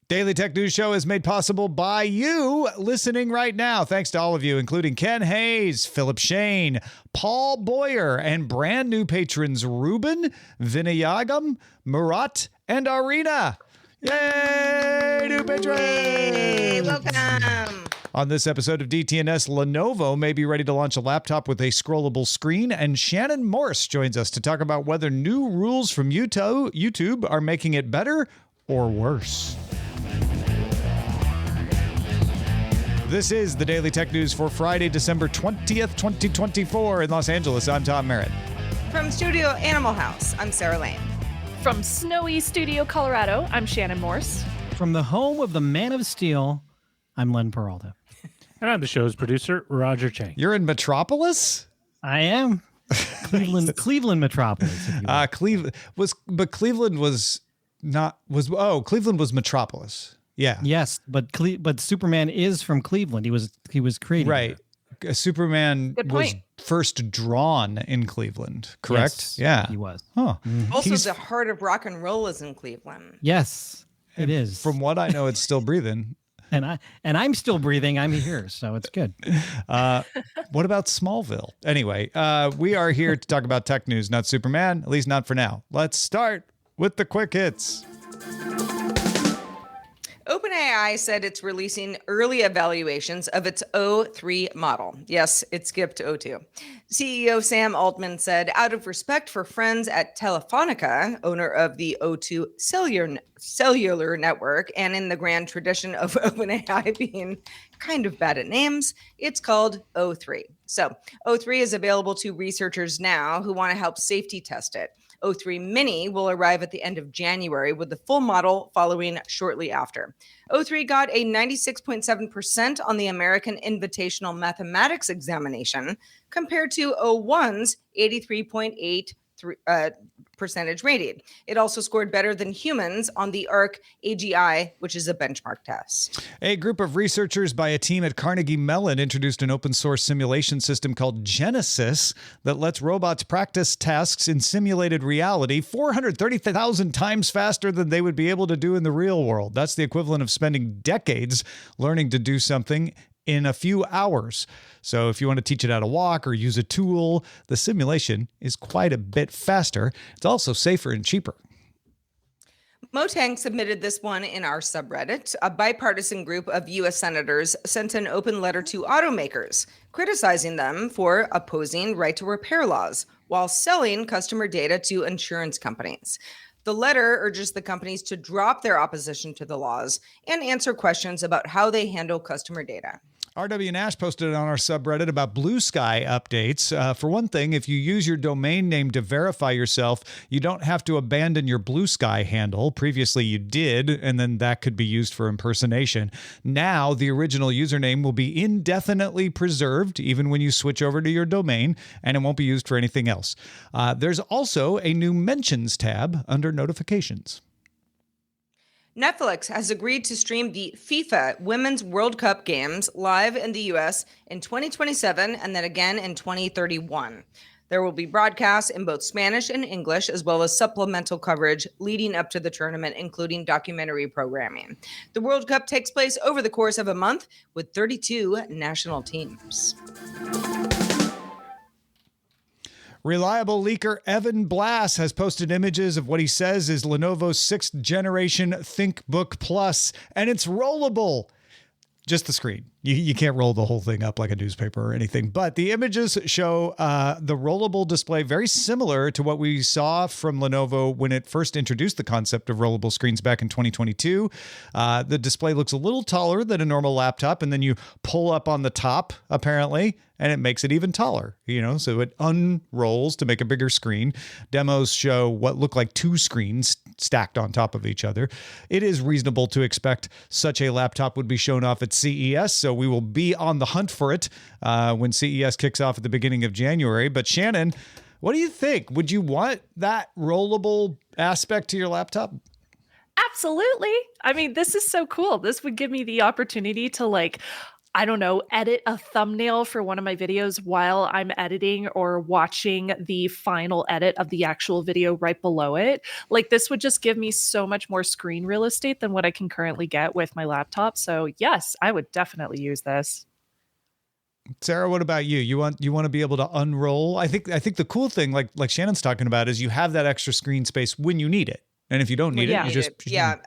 Daily Tech News Show is made possible by you listening right now. Thanks to all of you, including Ken Hayes, Philip Shane, Paul Boyer, and brand new patrons Ruben, Vinayagam, Merritt, and Arena. Yay, new patrons! Hey, welcome! On this episode of DTNS, Lenovo may be ready to launch a laptop with a scrollable screen, and Shannon Morse joins us to talk about whether new rules from YouTube are making it better or worse. This is the Daily Tech News for Friday, December 20th, 2024 in Los Angeles. I'm Tom Merritt. From Studio Animal House, I'm Sarah Lane. From snowy Studio, Colorado, I'm Shannon Morse. From the home of the Man of Steel, I'm Len Peralta. And I'm the show's producer, Roger Chang. You're in Metropolis? I am. Cleveland Metropolis. Cleveland was Metropolis. Yeah. Yes, but Superman is from Cleveland. He was created right. there. Superman was first drawn in Cleveland, correct? Yes, yeah, he was. Huh. Also, the heart of rock and roll is in Cleveland. Yes, it is. From what I know, it's still breathing. And I'm still breathing. I'm here, so it's good. What about Smallville? Anyway, we are here to talk about tech news, not Superman, at least not for now. Let's start with the quick hits. OpenAI said it's releasing early evaluations of its O3 model. Yes, it skipped O2. CEO Sam Altman said, out of respect for friends at Telefonica, owner of the O2 cellular network, and in the grand tradition of OpenAI being kind of bad at names, it's called O3. So O3 is available to researchers now who want to help safety test it. O3 Mini will arrive at the end of January, with the full model following shortly after. O3 got a 96.7% on the American Invitational Mathematics examination, compared to O1's 83.8% percentage rating. It also scored better than humans on the ARC AGI, which is a benchmark test. A group of researchers by a team at Carnegie Mellon introduced an open source simulation system called Genesis that lets robots practice tasks in simulated reality 430,000 times faster than they would be able to do in the real world. That's the equivalent of spending decades learning to do something in a few hours. So if you want to teach it how to walk or use a tool, the simulation is quite a bit faster. It's also safer and cheaper. Motang submitted this one in our subreddit. A bipartisan group of U.S. senators sent an open letter to automakers, criticizing them for opposing right to repair laws while selling customer data to insurance companies. The letter urges the companies to drop their opposition to the laws and answer questions about how they handle customer data. R.W. Nash posted on our subreddit about Blue Sky updates. For one thing, if you use your domain name to verify yourself, you don't have to abandon your Blue Sky handle. Previously, you did, and then that could be used for impersonation. Now, the original username will be indefinitely preserved, even when you switch over to your domain, and it won't be used for anything else. There's also a new Mentions tab under Notifications. Netflix has agreed to stream the FIFA Women's World Cup games live in the U.S. in 2027 and then again in 2031. There will be broadcasts in both Spanish and English, as well as supplemental coverage leading up to the tournament, including documentary programming. The World Cup takes place over the course of a month with 32 national teams. Reliable leaker Evan Blass has posted images of what he says is Lenovo's 6th generation ThinkBook Plus, and it's rollable. Just the screen. You can't roll the whole thing up like a newspaper or anything. But the images show the rollable display very similar to what we saw from Lenovo when it first introduced the concept of rollable screens back in 2022. The display looks a little taller than a normal laptop, and then you pull up on the top, apparently, and it makes it even taller, so it unrolls to make a bigger screen. Demos show what look like two screens stacked on top of each other. It is reasonable to expect such a laptop would be shown off at CES, so we will be on the hunt for it when CES kicks off at the beginning of January. But Shannon, what do you think? Would you want that rollable aspect to your laptop? Absolutely. I mean, this is so cool. This would give me the opportunity to I don't know, edit a thumbnail for one of my videos while I'm editing or watching the final edit of the actual video right below it. Like this would just give me so much more screen real estate than what I can currently get with my laptop. So yes, I would definitely use this. Sarah, what about you? You want to be able to unroll? I think the cool thing, like Shannon's talking about, is you have that extra screen space when you need it. And if you don't need it, you just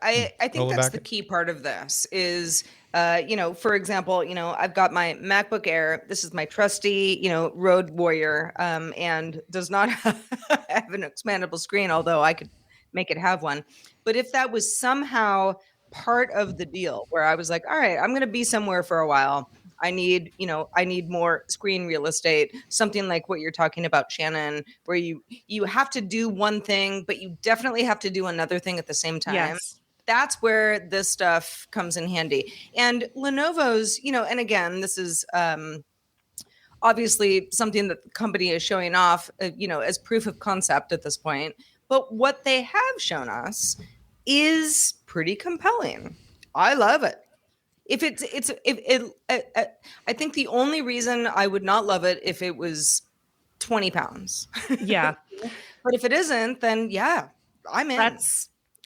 I think that's the key part of this is, for example, I've got my MacBook Air. This is my trusty, Road Warrior, and does not have an expandable screen, although I could make it have one. But if that was somehow part of the deal where I was like, all right, I'm going to be somewhere for a while. I need more screen real estate, something like what you're talking about, Shannon, where you have to do one thing, but you definitely have to do another thing at the same time. Yes. That's where this stuff comes in handy. And Lenovo's, and again, this is obviously something that the company is showing off, as proof of concept at this point. But what they have shown us is pretty compelling. I love it. I think the only reason I would not love it if it was 20 pounds. Yeah. But if it isn't, then yeah, I'm in.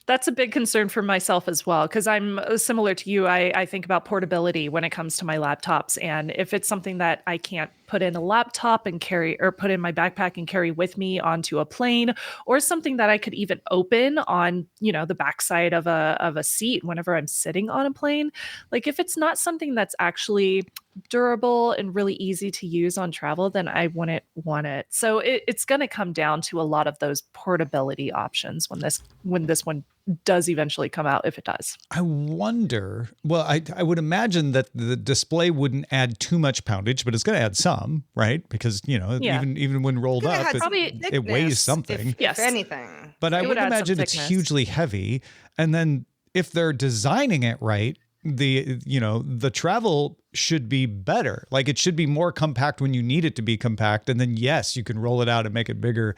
That's a big concern for myself as well, because I'm similar to you. I think about portability when it comes to my laptops. And if it's something that I can't put in a laptop and carry, or put in my backpack and carry with me onto a plane, or something that I could even open on, the backside of a seat whenever I'm sitting on a plane, like if it's not something that's actually durable and really easy to use on travel, then I wouldn't want it. So it's going to come down to a lot of those portability options when this one does eventually come out, if it does. I wonder, well, I would imagine that the display wouldn't add too much poundage, but it's going to add some, right? Because, even when rolled up, it weighs something. If anything. But I would imagine it's hugely heavy. And then if they're designing it right, the travel should be better. Like it should be more compact when you need it to be compact. And then, yes, you can roll it out and make it bigger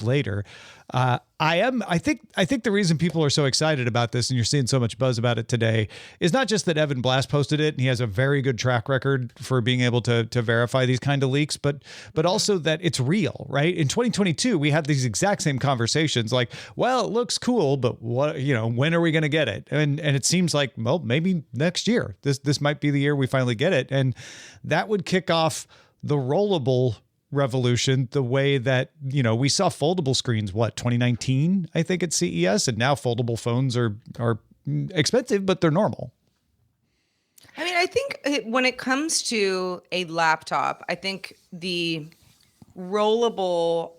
later. I think the reason people are so excited about this, and you're seeing so much buzz about it today, is not just that Evan Blass posted it and he has a very good track record for being able to verify these kind of leaks, but also that it's real, right? In 2022, we had these exact same conversations like, well, it looks cool, but what, when are we going to get it? And it seems like, well, maybe next year. This might be the year we finally get it. And that would kick off the rollable revolution, the way that, we saw foldable screens, 2019, I think at CES, and now foldable phones are expensive, but they're normal. I mean, I think when it comes to a laptop, I think the rollable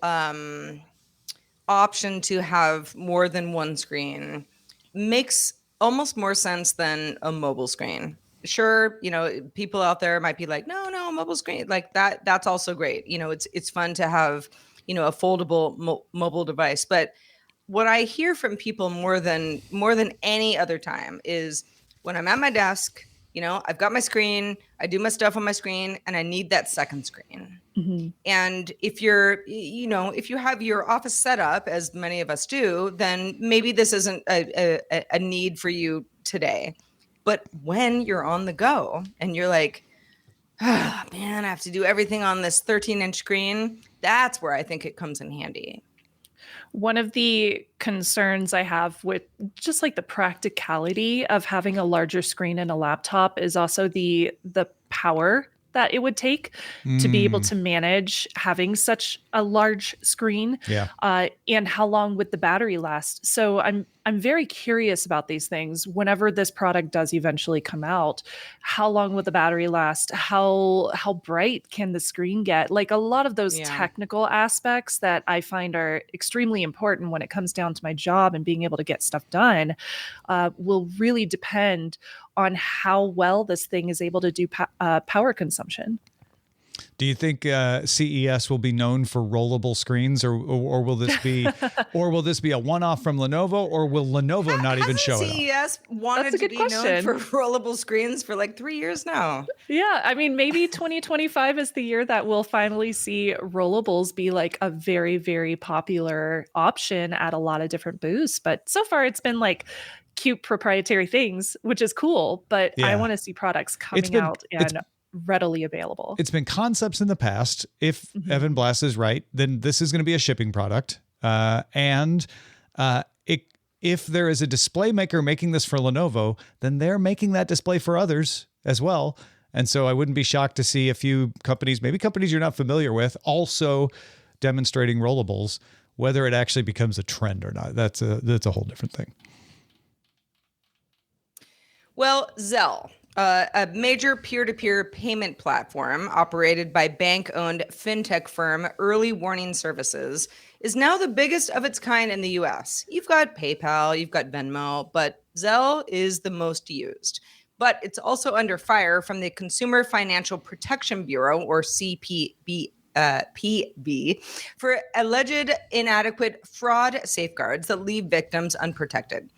option to have more than one screen makes almost more sense than a mobile screen. Sure, people out there might be like, no, mobile screen, like that's also great. It's fun to have, a foldable mobile device. But what I hear from people more than any other time is when I'm at my desk, I've got my screen, I do my stuff on my screen, and I need that second screen. Mm-hmm. And if if you have your office set up, as many of us do, then maybe this isn't a need for you today. But when you're on the go and you're like, oh, man, I have to do everything on this 13-inch screen, that's where I think it comes in handy. One of the concerns I have with just like the practicality of having a larger screen in a laptop is also the power that it would take to be able to manage having such a large screen, and how long would the battery last. So I'm very curious about these things. Whenever this product does eventually come out, how long will the battery last? How bright can the screen get? Like a lot of those technical aspects that I find are extremely important when it comes down to my job and being able to get stuff done will really depend on how well this thing is able to do power consumption. Do you think CES will be known for rollable screens, or will this be a one-off from Lenovo, or will Lenovo not even show it? CES wanted to be known for rollable screens for like 3 years now. Yeah, I mean, maybe 2025 is the year that we'll finally see rollables be like a very, very popular option at a lot of different booths. But so far, it's been like cute proprietary things, which is cool, but I Yeah. want to see products coming been- out and readily available. It's been concepts in the past. If Mhm. Evan Blass is right, then this is going to be a shipping product. If there is a display maker making this for Lenovo, then they're making that display for others as well. And so I wouldn't be shocked to see a few companies, maybe companies you're not familiar with, also demonstrating rollables. Whether it actually becomes a trend or not, that's a whole different thing. Well, Zelle, a major peer-to-peer payment platform operated by bank-owned fintech firm Early Warning Services, is now the biggest of its kind in the US. You've got PayPal, you've got Venmo, but Zelle is the most used. But it's also under fire from the Consumer Financial Protection Bureau, or CPB. PB, for alleged inadequate fraud safeguards that leave victims unprotected.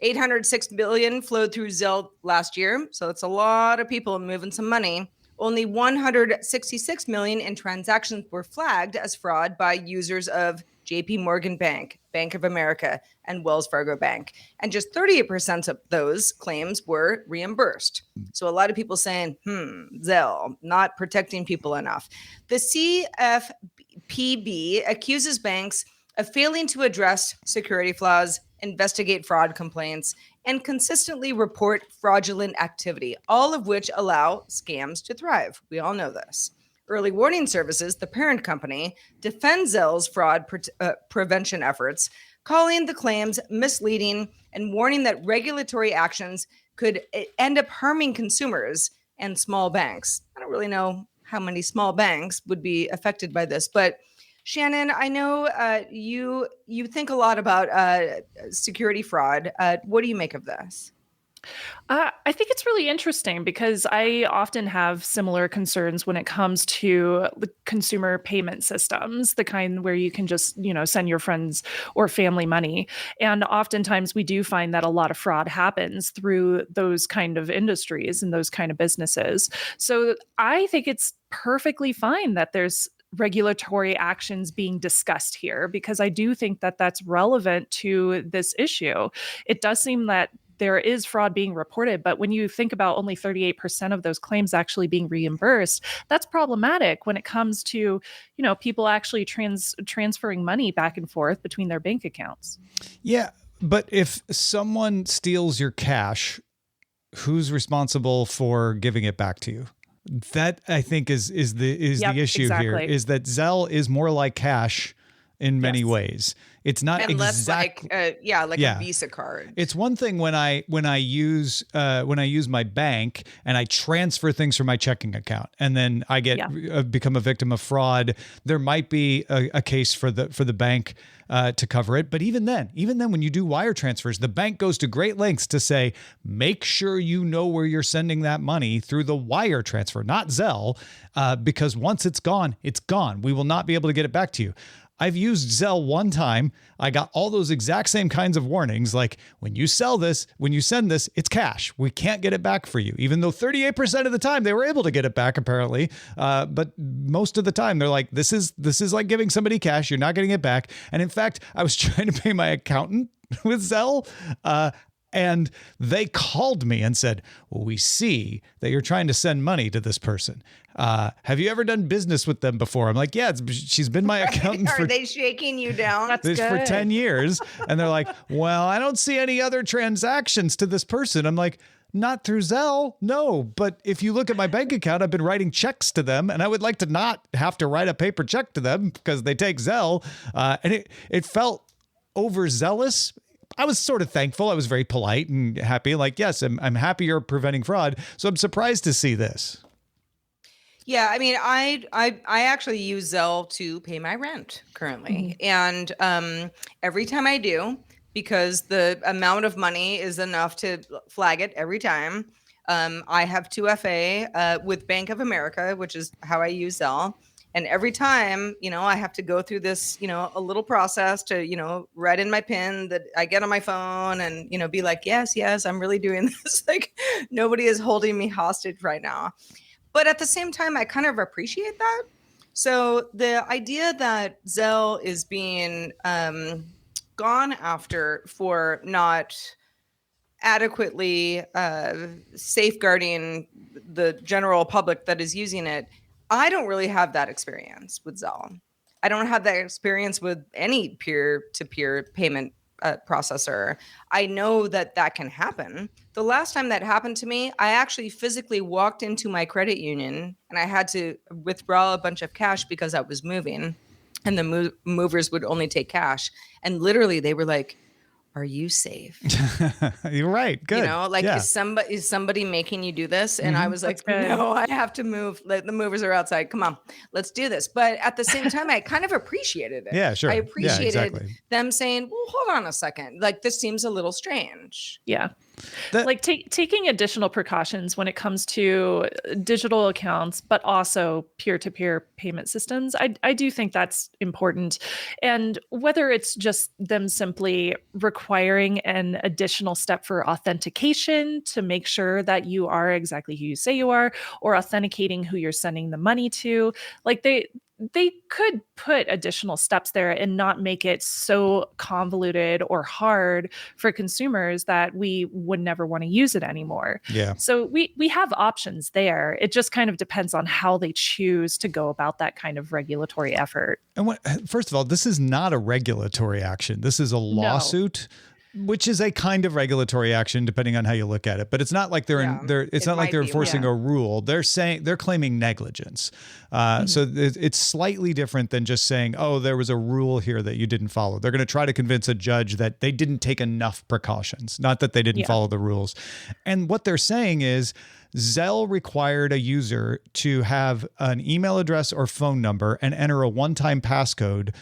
$806 billion flowed through Zelle last year, so it's a lot of people moving some money. Only $166 million in transactions were flagged as fraud by users of JP Morgan Bank, Bank of America, and Wells Fargo Bank. And just 38% of those claims were reimbursed. So a lot of people saying, Zelle, not protecting people enough. The CFPB accuses banks of failing to address security flaws, investigate fraud complaints, and consistently report fraudulent activity, all of which allow scams to thrive. We all know this. Early Warning Services, the parent company, defends Zelle's fraud prevention efforts, calling the claims misleading and warning that regulatory actions could end up harming consumers and small banks. I don't really know how many small banks would be affected by this, but Shannon, I know you think a lot about security fraud. What do you make of this? I think it's really interesting because I often have similar concerns when it comes to the consumer payment systems, the kind where you can just, send your friends or family money. And oftentimes we do find that a lot of fraud happens through those kind of industries and those kind of businesses. So I think it's perfectly fine that there's regulatory actions being discussed here, because I do think that that's relevant to this issue. It does seem that there is fraud being reported, but when you think about only 38% of those claims actually being reimbursed, that's problematic when it comes to, people actually transferring money back and forth between their bank accounts. Yeah, but if someone steals your cash, who's responsible for giving it back to you? That, I think, is the issue here, exactly. is that Zelle is more like cash in many ways. It's not And less exactly like a Visa card. It's one thing when I use my bank and I transfer things from my checking account, and then I get become a victim of fraud. There might be a case for the bank to cover it, but even then, when you do wire transfers, the bank goes to great lengths to say, make sure you know where you're sending that money through the wire transfer, not Zelle, because once it's gone, it's gone. We will not be able to get it back to you. I've used Zelle one time. I got all those exact same kinds of warnings. Like, when you send this, it's cash. We can't get it back for you. Even though 38% of the time they were able to get it back, apparently. But most of the time they're like, this is like giving somebody cash. You're not getting it back. And in fact, I was trying to pay my accountant with Zelle, and they called me and said, well, we see that you're trying to send money to this person. Have you ever done business with them before? I'm like, yeah, she's been my accountant. Are they shaking you down? That's good. For 10 years. And they're like, well, I don't see any other transactions to this person. I'm like, not through Zelle. No. But if you look at my bank account, I've been writing checks to them, and I would like to not have to write a paper check to them because they take Zelle. And it felt overzealous. I was sort of thankful. I was very polite and happy. Like, yes, I'm happy you're preventing fraud. So I'm surprised to see this. Yeah, I mean, I actually use Zelle to pay my rent currently, and every time I do, because the amount of money is enough to flag it every time. I have 2FA with Bank of America, which is how I use Zelle. And every time, I have to go through this, a little process to, write in my PIN that I get on my phone and, be like, yes, I'm really doing this. Like, nobody is holding me hostage right now. But at the same time, I kind of appreciate that. So the idea that Zelle is being gone after for not adequately safeguarding the general public that is using it. I don't really have that experience with Zelle. I don't have that experience with any peer-to-peer payment processor. I know that can happen. The last time that happened to me, I actually physically walked into my credit union and I had to withdraw a bunch of cash because I was moving, and the movers would only take cash. And literally they were like, "Are you safe?" You're right. Good. You know, like, Yeah. is somebody making you do this? And I was like, good. "No, I have to move. The movers are outside. Come on, let's do this." But at the same time, I kind of appreciated it. Yeah, sure. I Yeah, appreciated exactly. them saying, "Well, hold on a second. Like, this seems a little strange." Yeah. That- Like taking additional precautions when it comes to digital accounts, but also peer-to-peer payment systems. I do think that's important. And whether it's just them simply requiring an additional step for authentication to make sure that you are exactly who you say you are, or authenticating who you're sending the money to, like they could put additional steps there and not make it so convoluted or hard for consumers that we would never want to use it anymore. Yeah. So we have options there. It just kind of depends on how they choose to go about that kind of regulatory effort. And first of all, this is not a regulatory action. This is a lawsuit, which is a kind of regulatory action depending on how you look at it. But it's not like it's not like they're enforcing a rule. They're claiming negligence. So it's slightly different than just saying, "Oh, there was a rule here that you didn't follow." They're going to try to convince a judge that they didn't take enough precautions, not that they didn't follow the rules. And what they're saying is, Zelle required a user to have an email address or phone number and enter a one-time passcode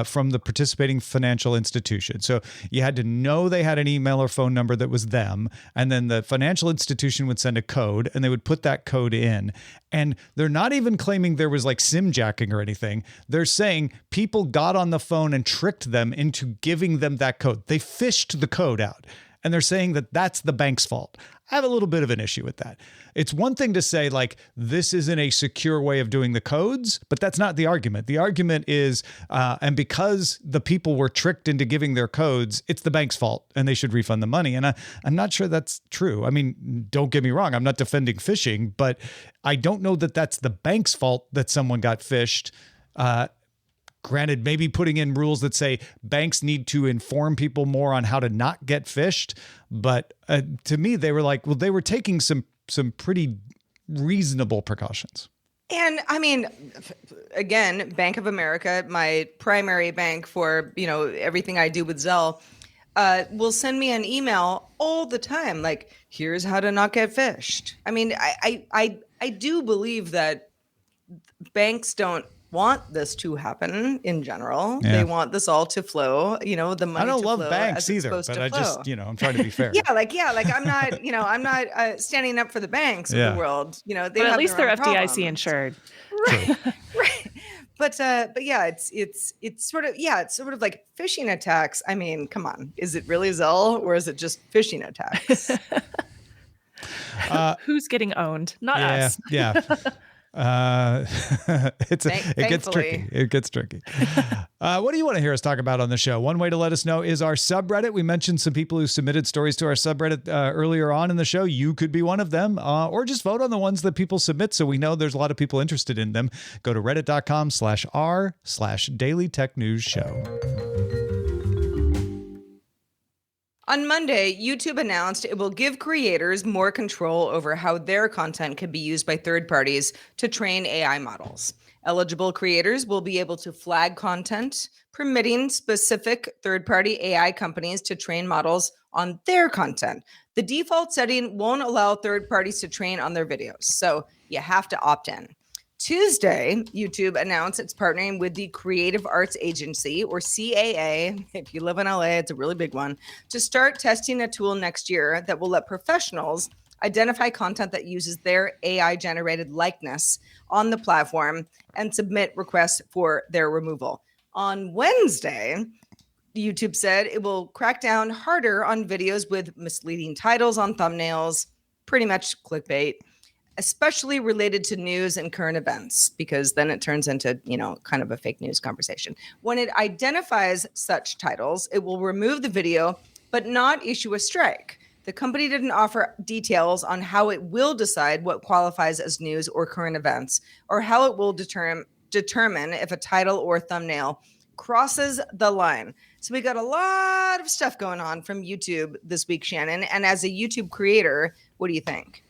from the participating financial institution. So you had to know they had an email or phone number that was them, and then the financial institution would send a code, and they would put that code in. And they're not even claiming there was like SIM jacking or anything. They're saying people got on the phone and tricked them into giving them that code. They fished the code out. And they're saying that that's the bank's fault. I have a little bit of an issue with that. It's one thing to say, like, this isn't a secure way of doing the codes, but that's not the argument. The argument is, and because the people were tricked into giving their codes, it's the bank's fault and they should refund the money. And I'm not sure that's true. I mean, don't get me wrong. I'm not defending phishing, but I don't know that that's the bank's fault that someone got phished. Granted, maybe putting in rules that say banks need to inform people more on how to not get phished. But to me, they were like, well, they were taking some pretty reasonable precautions. And I mean, again, Bank of America, my primary bank for, everything I do with Zelle, will send me an email all the time. Like, here's how to not get phished. I mean, I do believe that banks don't want this to happen in general. Yeah. They want this all to flow, the money. I don't to love flow banks as it's either, supposed but to I flow. just, I'm trying to be fair. I'm not standing up for the banks of the world. They But have at least their they're own FDIC problems. insured. Right. But yeah, it's sort of like phishing attacks. I mean, come on, is it really Zelle or is it just phishing attacks? Who's getting owned? Not Yeah, us. yeah. It gets Thankfully. tricky. It gets tricky. What do you want to hear us talk about on the show? One way to let us know is our subreddit. We mentioned some people who submitted stories to our subreddit earlier on in the show. You could be one of them, or just vote on the ones that people submit so we know there's a lot of people interested in them. Go to reddit.com/r/Daily Tech News Show. On Monday, YouTube announced it will give creators more control over how their content can be used by third parties to train AI models. Eligible creators will be able to flag content, permitting specific third-party AI companies to train models on their content. The default setting won't allow third parties to train on their videos, so you have to opt in. Tuesday, YouTube announced it's partnering with the Creative Arts Agency, or CAA. If you live in LA, it's a really big one, to start testing a tool next year that will let professionals identify content that uses their AI-generated likeness on the platform and submit requests for their removal. On Wednesday, YouTube said it will crack down harder on videos with misleading titles on thumbnails, pretty much clickbait, especially related to news and current events, because then it turns into, kind of a fake news conversation. When it identifies such titles, it will remove the video, but not issue a strike. The company didn't offer details on how it will decide what qualifies as news or current events, or how it will determine if a title or thumbnail crosses the line. So we got a lot of stuff going on from YouTube this week, Shannon. And as a YouTube creator, what do you think?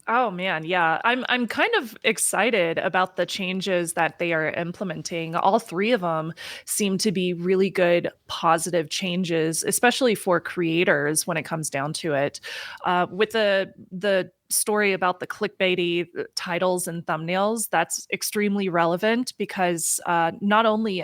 Oh man, yeah. I'm kind of excited about the changes that they are implementing. All three of them seem to be really good positive changes, especially for creators when it comes down to it. With the story about the clickbaity titles and thumbnails, that's extremely relevant because not only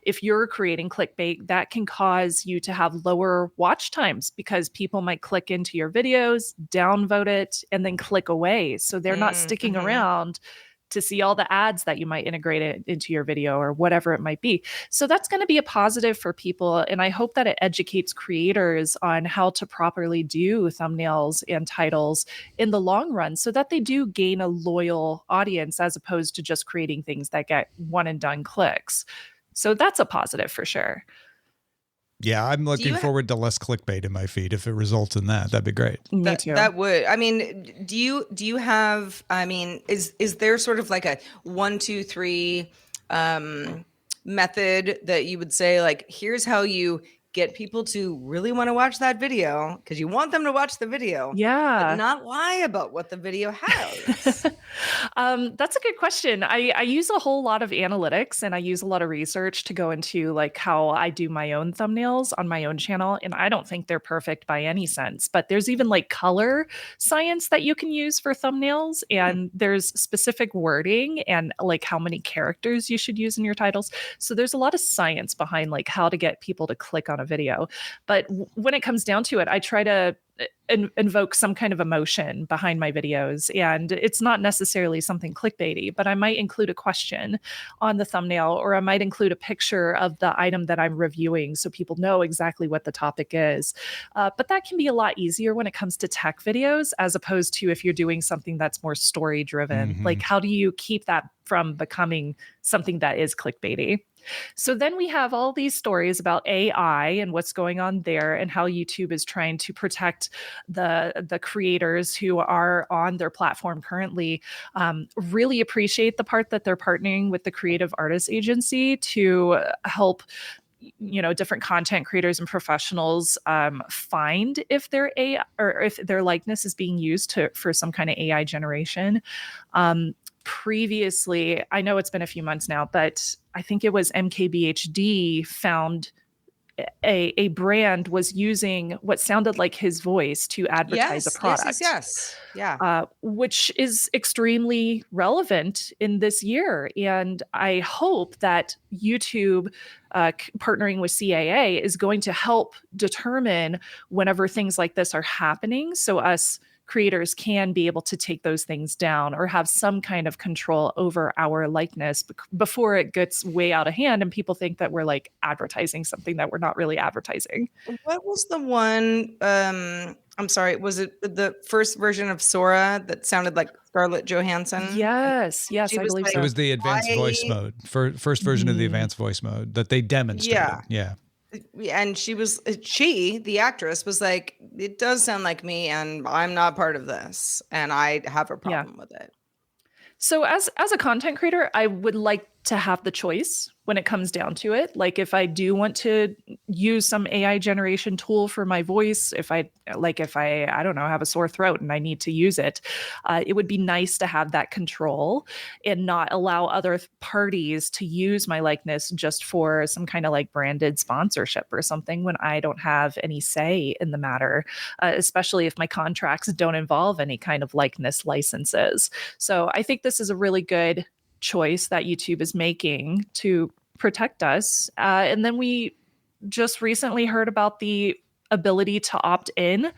if you're creating clickbait, that can cause you to have lower watch times because people might click into your videos, downvote it, and then click away. So they're not sticking around to see all the ads that you might integrate it into your video or whatever it might be. So that's going to be a positive for people. And I hope that it educates creators on how to properly do thumbnails and titles in the long run so that they do gain a loyal audience as opposed to just creating things that get one and done clicks. So that's a positive for sure. Yeah, I'm looking forward to less clickbait in my feed. If it results in that, that'd be great. Me too. That would. I mean, do you have? I mean, is there sort of like a 1, 2, 3 method that you would say like, here's how you get people to really want to watch that video because you want them to watch the video, but not lie about what the video has? That's a good question. I use a whole lot of analytics and I use a lot of research to go into like how I do my own thumbnails on my own channel. And I don't think they're perfect by any sense, but there's even like color science that you can use for thumbnails. And there's specific wording and like how many characters you should use in your titles. So there's a lot of science behind like how to get people to click on a video. But when it comes down to it, I try to invoke some kind of emotion behind my videos. And it's not necessarily something clickbaity, but I might include a question on the thumbnail, or I might include a picture of the item that I'm reviewing so people know exactly what the topic is. But that can be a lot easier when it comes to tech videos, as opposed to if you're doing something that's more story driven. Like, how do you keep that from becoming something that is clickbaity? So then we have all these stories about AI and what's going on there and how YouTube is trying to protect the creators who are on their platform currently. Really appreciate the part that they're partnering with the Creative Artists Agency to help different content creators and professionals find if their AI or if their likeness is being used for some kind of AI generation. Previously, I know it's been a few months now, but I think it was MKBHD found a brand was using what sounded like his voice to advertise a product. Yes. Yeah. Which is extremely relevant in this year. And I hope that YouTube partnering with CAA is going to help determine whenever things like this are happening. So us creators can be able to take those things down or have some kind of control over our likeness before it gets way out of hand and people think that we're like advertising something that we're not really advertising. What was the one? I'm sorry. Was it the first version of Sora that sounded like Scarlett Johansson? Yes, I believe so. It was the advanced voice mode, first version of the advanced voice mode that they demonstrated. Yeah. And the actress was like, it does sound like me and I'm not part of this. And I have a problem with it. So as a content creator, I would like to have the choice when it comes down to it. Like if I do want to use some AI generation tool for my voice, if I don't know, have a sore throat and I need to use it, it would be nice to have that control and not allow other parties to use my likeness just for some kind of like branded sponsorship or something when I don't have any say in the matter, especially if my contracts don't involve any kind of likeness licenses. So I think this is a really good choice that YouTube is making to protect us. And then we just recently heard about the ability to opt in.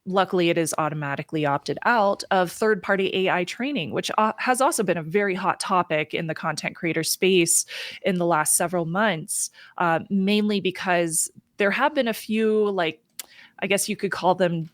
Luckily, it is automatically opted out of third-party AI training, which has also been a very hot topic in the content creator space in the last several months, mainly because there have been a few, like, I guess you could call them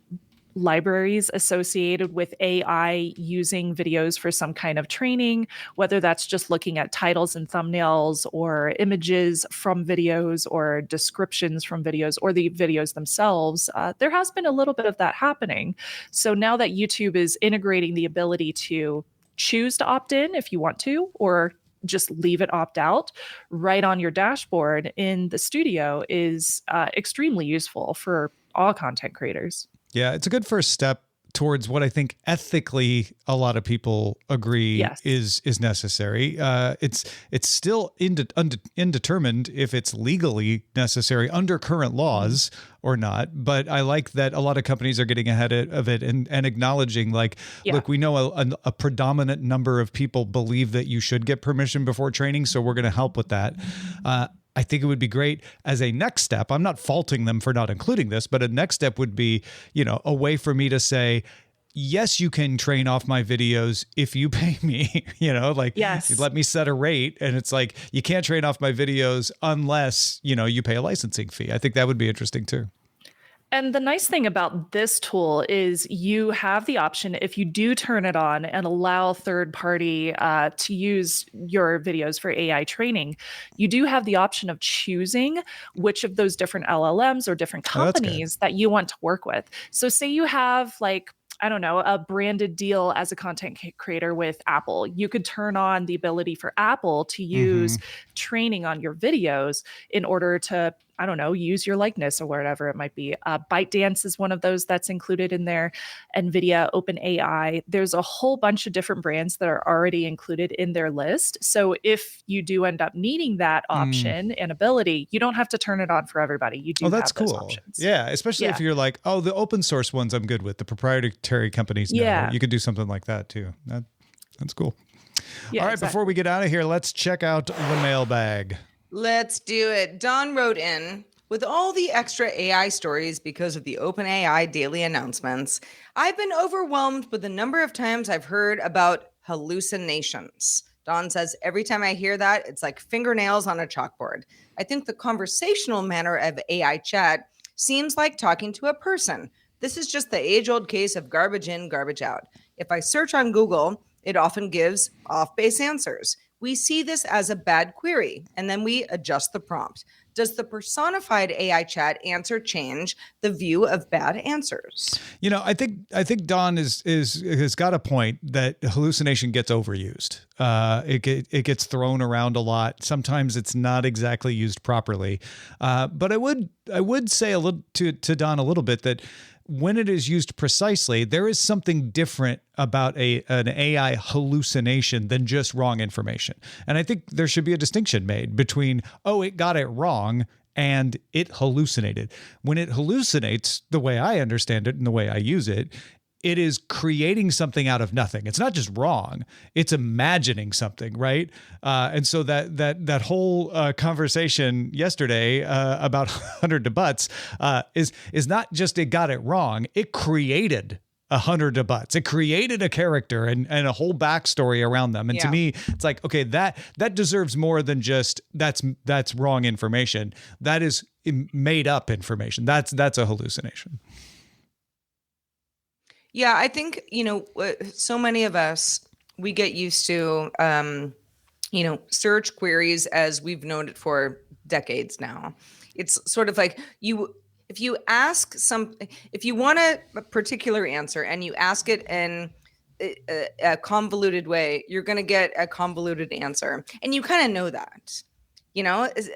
libraries associated with AI using videos for some kind of training, whether that's just looking at titles and thumbnails or images from videos or descriptions from videos or the videos themselves. There has been a little bit of that happening. So now that YouTube is integrating the ability to choose to opt in if you want to, or just leave it opt out right on your dashboard in the studio is extremely useful for all content creators. Yeah, it's a good first step towards what I think ethically a lot of people agree is necessary. It's still indetermined if it's legally necessary under current laws or not. But I like that a lot of companies are getting ahead of it and acknowledging, like, look, we know a predominant number of people believe that you should get permission before training, so we're going to help with that. I think it would be great as a next step. I'm not faulting them for not including this, but a next step would be, a way for me to say, yes, you can train off my videos if you pay me, you let me set a rate. And it's like, you can't train off my videos unless, you pay a licensing fee. I think that would be interesting too. And the nice thing about this tool is you have the option, if you do turn it on and allow third party to use your videos for AI training, you do have the option of choosing which of those different LLMs or different companies that you want to work with. So say you have a branded deal as a content creator with Apple. You could turn on the ability for Apple to use training on your videos in order to, use your likeness or whatever it might be. ByteDance is one of those that's included in there. NVIDIA, OpenAI. There's a whole bunch of different brands that are already included in their list. So if you do end up needing that option and ability, you don't have to turn it on for everybody. You do have those options. Yeah, especially if you're like, the open source ones I'm good with. The proprietary companies, no. You could do something like that too. That's cool. Yeah, all right, before we get out of here, let's check out the mailbag. Let's do it. Don wrote in, with all the extra AI stories because of the OpenAI daily announcements, I've been overwhelmed with the number of times I've heard about hallucinations. Don says, every time I hear that, it's like fingernails on a chalkboard. I think the conversational manner of AI chat seems like talking to a person. This is just the age-old case of garbage in, garbage out. If I search on Google, it often gives off-base answers. We see this as a bad query, and then we adjust the prompt. Does the personified AI chat answer change the view of bad answers? I think Don has got a point that hallucination gets overused. It gets thrown around a lot. Sometimes it's not exactly used properly. But I would say a little to Don a little bit that when it is used precisely, there is something different about an AI hallucination than just wrong information. And I think there should be a distinction made between, it got it wrong and it hallucinated. When it hallucinates, the way I understand it and the way I use it, it is creating something out of nothing. It's not just wrong. It's imagining something, right? And so that whole conversation yesterday about 100 to butts is not just it got it wrong. It created 100 to butts. It created a character and a whole backstory around them. And to me, it's like, okay, that deserves more than just that's wrong information. That is made up information. That's a hallucination. Yeah, I think, so many of us, we get used to, search queries as we've known it for decades now. It's sort of like if you want a particular answer and you ask it in a convoluted way, you're going to get a convoluted answer. And you kind of know that.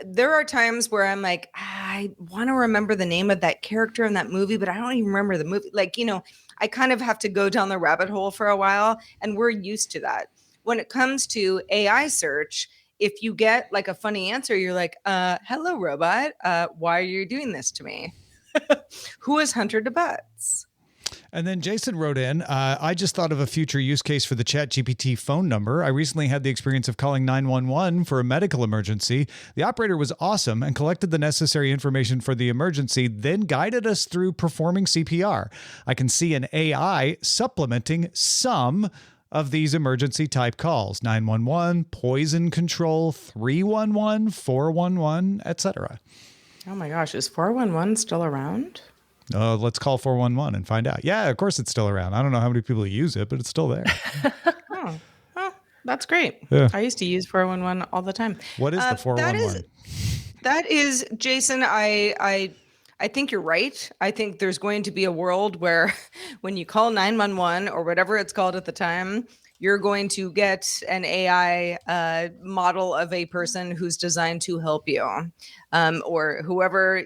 There are times where I'm like, I want to remember the name of that character in that movie, but I don't even remember the movie. I kind of have to go down the rabbit hole for a while, and we're used to that. When it comes to AI search, if you get like a funny answer, you're like, hello, robot. Why are you doing this to me? Who is Hunter to Butts? And then Jason wrote in, I just thought of a future use case for the ChatGPT phone number. I recently had the experience of calling 911 for a medical emergency. The operator was awesome and collected the necessary information for the emergency, then guided us through performing CPR. I can see an AI supplementing some of these emergency type calls: 911, poison control, 311, 411, etc. Oh my gosh, is 411 still around? Let's call 411 and find out. Yeah, of course it's still around. I don't know how many people use it, but it's still there. Oh, that's great. Yeah. I used to use 411 all the time. What is the 411? That is, Jason, I think you're right. I think there's going to be a world where when you call 911 or whatever it's called at the time, you're going to get an AI model of a person who's designed to help you, or whoever,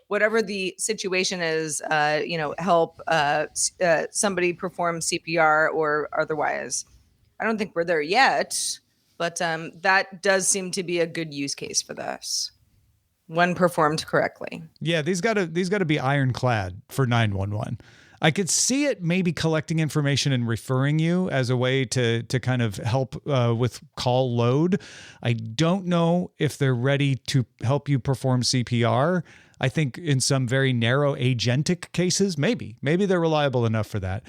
whatever the situation is, help somebody perform CPR or otherwise. I don't think we're there yet, but that does seem to be a good use case for this when performed correctly. Yeah, these got to be ironclad for 911. I could see it maybe collecting information and referring you as a way to kind of help with call load. I don't know if they're ready to help you perform CPR. I think in some very narrow agentic cases, maybe they're reliable enough for that.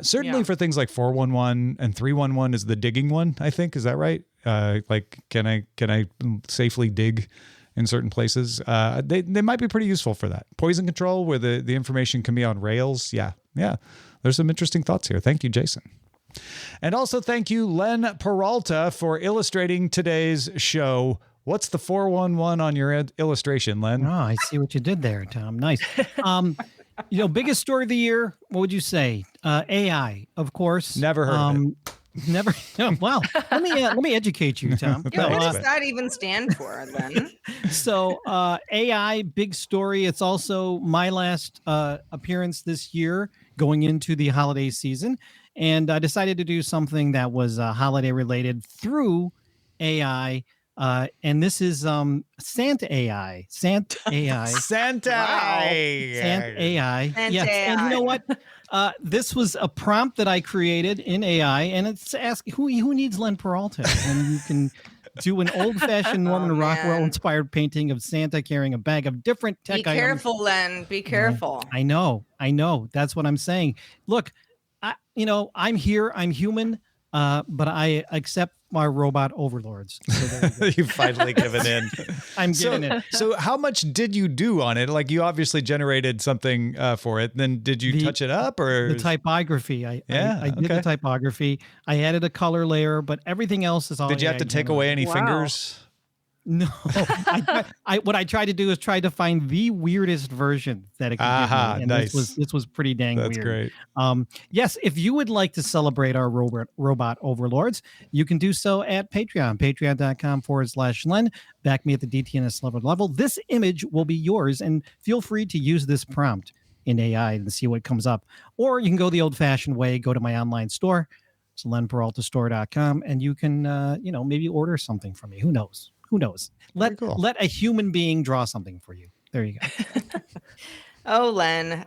Certainly for things like 411 and 311 is the digging one, I think. Is that right? Like, can I safely dig in certain places? They might be pretty useful for that. Poison control, where the information can be on rails. Yeah. There's some interesting thoughts here. Thank you, Jason. And also thank you, Len Peralta, for illustrating today's show. What's the 411 on your illustration, Len? Oh, I see what you did there, Tom. Nice. Biggest story of the year. What would you say? AI, of course. Never heard of it. Never. Well, let me educate you, Tom. What does that even stand for, then? So AI, big story. It's also my last appearance this year going into the holiday season. And I decided to do something that was holiday related through AI. And this is Santa AI. Santa AI. Santa. Wow. Santa AI. Santa Yes. AI. And you know what? This was a prompt that I created in AI, and it's asking who needs Len Peralta when you can do an old-fashioned Norman Rockwell-inspired painting of Santa carrying a bag of different tech items. Be careful, Len. Be careful. I know. That's what I'm saying. Look, I'm here. I'm human, but I accept my robot overlords. So You've finally given in. I'm giving it. So how much did you do on it? Like, you obviously generated something for it. Then did you touch it up, or the typography? I did the typography. I added a color layer, but everything else is all. Did you have to take away any fingers? No. What I tried to do is try to find the weirdest version that it could give me. And nice. This was pretty dang That's weird. Great. Yes, if you would like to celebrate our robot overlords, you can do so at Patreon, patreon.com/Len. Back me at the DTNS level. This image will be yours, and feel free to use this prompt in AI and see what comes up. Or you can go the old-fashioned way, go to my online store. It's lenperaltastore.com, and you can maybe order something from me. Who knows? Let a human being draw something for you. There you go. Oh, Len.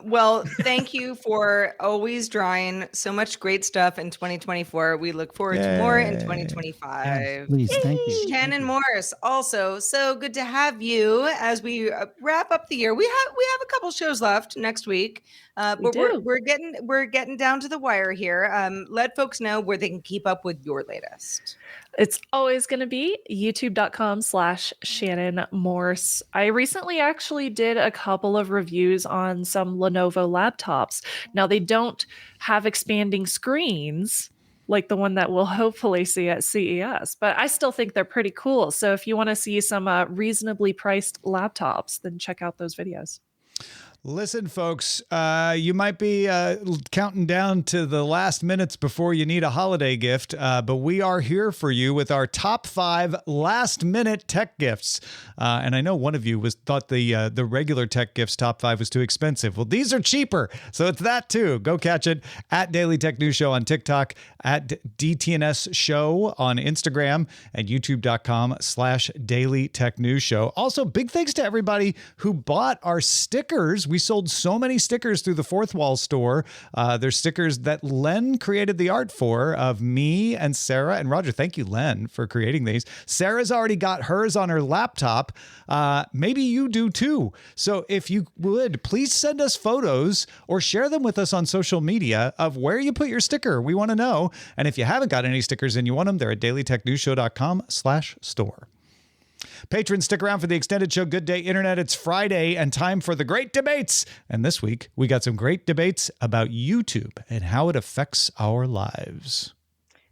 Well, thank you for always drawing so much great stuff in 2024. We look forward to more in 2025. Yes, please, thank you. Shannon Morse, also so good to have you as we wrap up the year. We have a couple shows left next week. We're getting down to the wire here. Let folks know where they can keep up with your latest. It's always going to be youtube.com/Shannon Morse. I recently actually did a couple of reviews on some Lenovo laptops. Now, they don't have expanding screens like the one that we'll hopefully see at CES, but I still think they're pretty cool. So if you want to see some reasonably priced laptops, then check out those videos. Listen, folks, you might be counting down to the last minutes before you need a holiday gift, but we are here for you with our top 5 last-minute tech gifts. And I know one of you thought the regular tech gifts top 5 was too expensive. Well, these are cheaper, so it's that too. Go catch it at Daily Tech News Show on TikTok, at DTNS Show on Instagram, and youtube.com/Daily Tech News Show. Also, big thanks to everybody who bought our stickers. We sold so many stickers through the Fourth Wall store. There's stickers that Len created the art for, of me and Sarah and Roger. Thank you, Len, for creating these. Sarah's already got hers on her laptop. Maybe you do too. So if you would, please send us photos or share them with us on social media of where you put your sticker. We want to know. And if you haven't got any stickers and you want them, they're at dailytechnewsshow.com/store. Patrons, stick around for the extended show Good Day Internet. It's Friday and time for the great debates. And this week, we got some great debates about YouTube and how it affects our lives.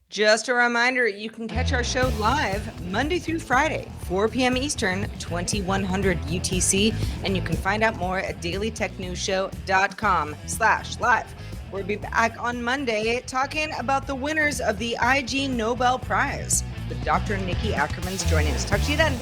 Just a reminder, you can catch our show live Monday through Friday, 4 p.m. Eastern, 2100 UTC, and you can find out more at dailytechnewsshow.com/live. We'll be back on Monday talking about the winners of the IG Nobel Prize with Dr. Nikki Ackerman's joining us. Talk to you then.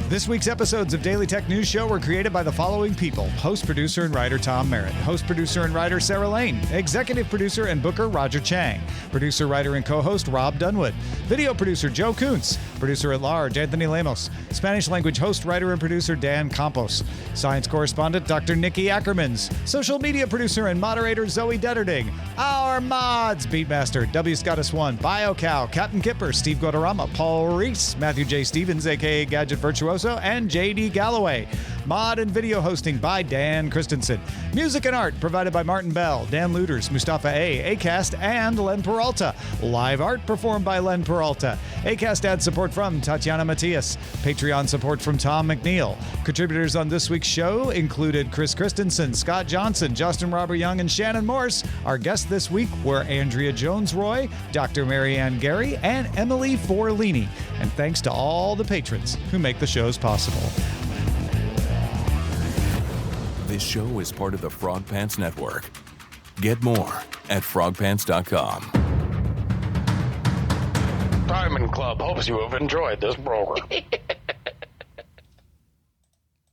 This week's episodes of Daily Tech News Show were created by the following people. Host, producer, and writer Tom Merritt. Host, producer, and writer Sarah Lane. Executive producer and booker Roger Chang. Producer, writer, and co-host Rob Dunwood. Video producer Joe Kuntz. Producer at large Anthony Lemos. Spanish language host, writer, and producer Dan Campos. Science correspondent Dr. Nikki Ackermans. Social media producer and moderator Zoe Detterding. Our mods, Beatmaster, W. Scottus1, BioCow, Captain Kipper, Steve Guadarrama, Paul Reese, Matthew J. Stevens, a.k.a. Gadget Virtuoso, and J.D. Galloway. Mod and video hosting by Dan Christensen. Music and art provided by Martin Bell, Dan Luders, Mustafa A., Acast, and Len Peralta. Live art performed by Len Peralta. Acast ad support from Tatiana Matias. Patreon support from Tom McNeil. Contributors on this week's show included Chris Christensen, Scott Johnson, Justin Robert Young, and Shannon Morse. Our guests this week were Andrea Jones-Roy, Dr. Marianne Gary, and Emily Forlini. And thanks to all the patrons who make the shows possible. This show is part of the Frog Pants Network. Get more at frogpants.com. Diamond Club hopes you have enjoyed this program.